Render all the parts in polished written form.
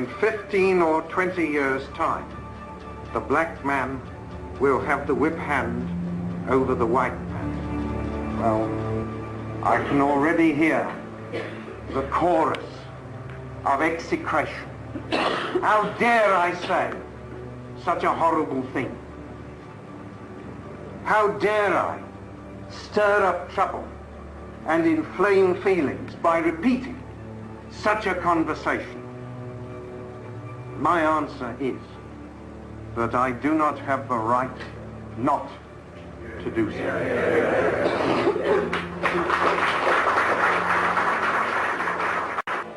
in 15 or 20 years' time, the black man will have the whip hand over the white man. Well, I can already hear the chorus of execration. How dare I say such a horrible thing? How dare I stir up trouble and inflame feelings by repeating such a conversation? My answer is that I do not have the right not to do so.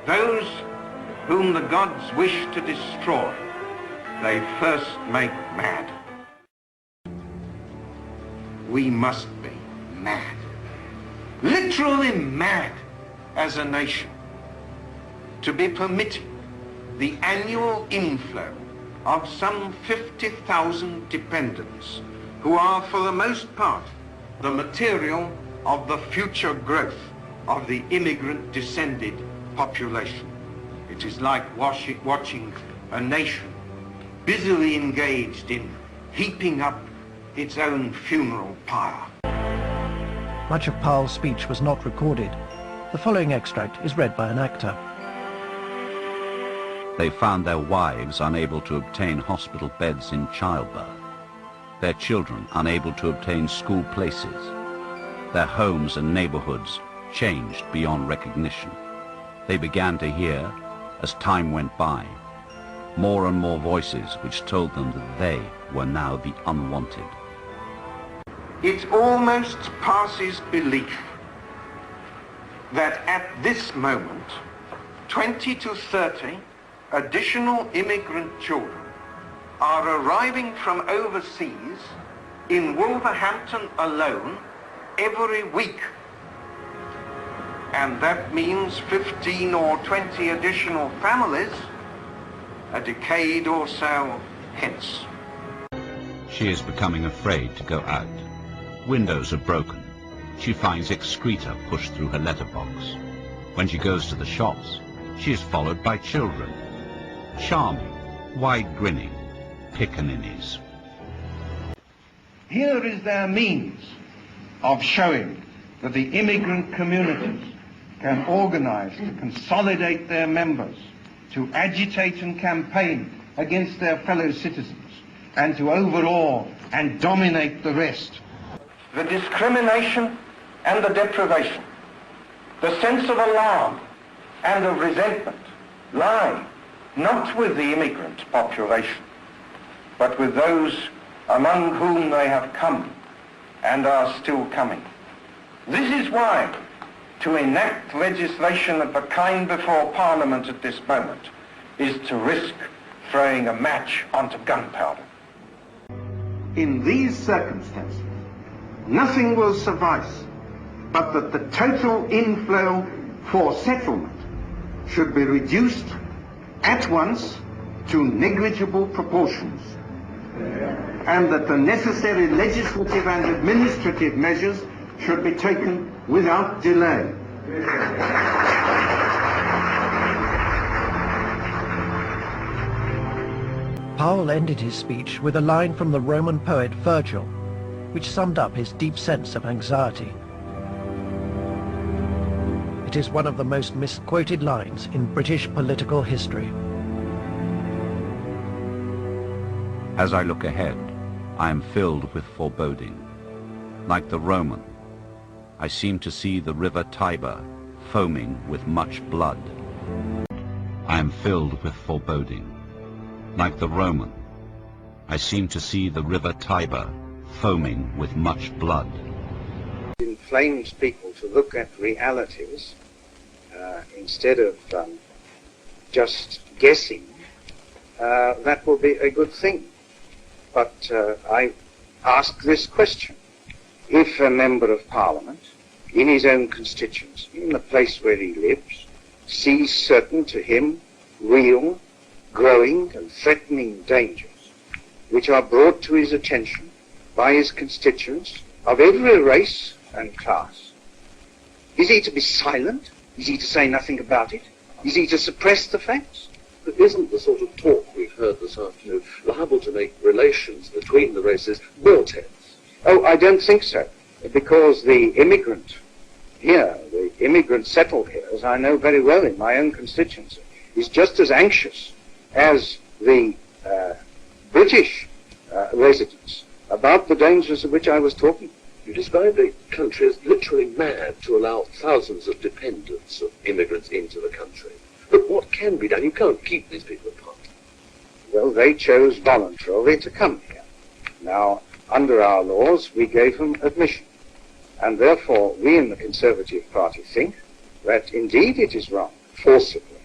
Those whom the gods wish to destroy, they first make mad. We must be mad, literally mad as a nation, to be permitting the annual inflow of some 50,000 dependents who are for the most part the material of the future growth of the immigrant descended population. It is like watching a nation busily engaged in heaping up its own funeral pyre. Much of Powell's speech was not recorded. The following extract is read by an actor. They found their wives unable to obtain hospital beds in childbirth, their children unable to obtain school places, their homes and neighborhoods changed beyond recognition. They began to hear, as time went by, more and more voices which told them that they were now the unwanted. It almost passes belief that at this moment, 20 to 30 additional immigrant children are arriving from overseas in Wolverhampton alone every week. And that means 15 or 20 additional families a decade or so hence. She is becoming afraid to go out. Windows are broken. She finds excreta pushed through her letterbox. When she goes to the shops, she is followed by children. Charming, wide-grinning pickaninnies. Here is their means of showing that the immigrant communities can organize to consolidate their members, to agitate and campaign against their fellow citizens, and to overawe and dominate the rest. The discrimination and the deprivation, the sense of alarm and of resentment lie not with the immigrant population, but with those among whom they have come and are still coming. This is why to enact legislation of the kind before Parliament at this moment is to risk throwing a match onto gunpowder. In these circumstances, nothing will suffice but that the total inflow for settlement should be reduced at once to negligible proportions, and that the necessary legislative and administrative measures should be taken without delay. Powell ended his speech with a line from the Roman poet Virgil, which summed up his deep sense of anxiety. It is one of the most misquoted lines in British political history. As I look ahead, I am filled with foreboding. Like the Roman, I seem to see the river Tiber foaming with much blood. I am filled with foreboding. Like the Roman, I seem to see the river Tiber foaming with much blood. It inflames people to look at realities instead of just guessing. That will be a good thing. But I ask this question. If a member of Parliament, in his own constituency, in the place where he lives, sees certain to him real, growing and threatening dangers, which are brought to his attention by his constituents of every race and class, is he to be silent? Is he to say nothing about it? Is he to suppress the facts? But isn't the sort of talk we've heard this afternoon liable to make relations between the races more tense? Oh, I don't think so, because the immigrant here, the immigrant settled here, as I know very well in my own constituency, is just as anxious as the British residents about the dangers of which I was talking. You describe the country as literally mad to allow thousands of dependents of immigrants into the country. But what can be done? You can't keep these people apart. Well, they chose voluntarily to come here. Now, under our laws, we gave them admission. And therefore, we in the Conservative Party think that indeed it is wrong, forcibly,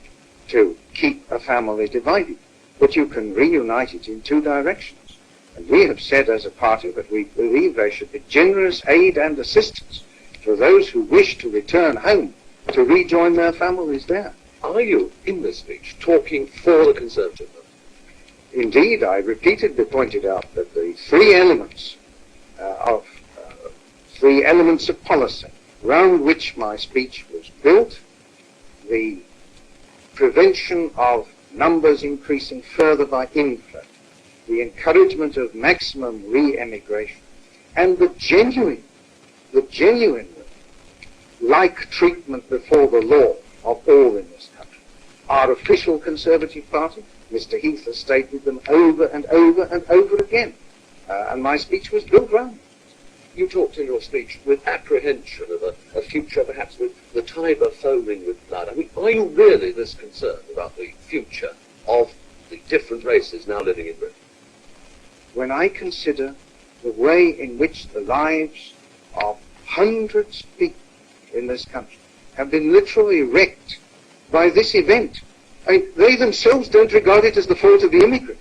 to keep a family divided. But you can reunite it in two directions. And we have said as a party that we believe there should be generous aid and assistance for those who wish to return home to rejoin their families there. Are you, in this speech, talking for the Conservative Party? Indeed, I repeatedly pointed out that the three elements of policy round which my speech was built, the prevention of numbers increasing further by inflow, the encouragement of maximum re-emigration, and the genuine like treatment before the law of all in this country. Our official Conservative Party, Mr. Heath has stated them over and over and over again, and my speech was built round it. You talked in your speech with apprehension of a future perhaps with the Tiber foaming with blood. I mean, are you really this concerned about the future of the different races now living in Britain? When I consider the way in which the lives of hundreds of people in this country have been literally wrecked by this event, I mean, they themselves don't regard it as the fault of the immigrant,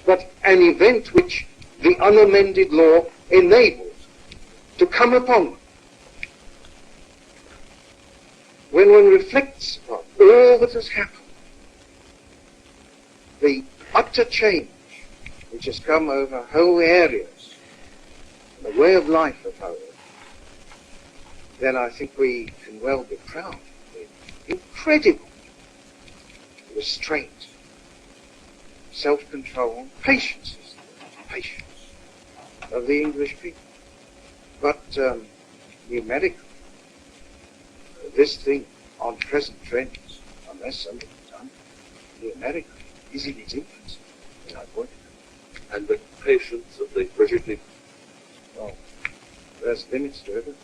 but an event which the unamended law enabled to come upon them. When one reflects upon all that has happened, the utter change which has come over whole areas, the way of life of whole areas, then I think we can well be proud of the incredible restraint, self-control, patience of the English people. But numerically, this thing on present trends, unless something is done, numerically is in its infancy, as I pointed out. And the patience of the British people? Well, there's limits to it.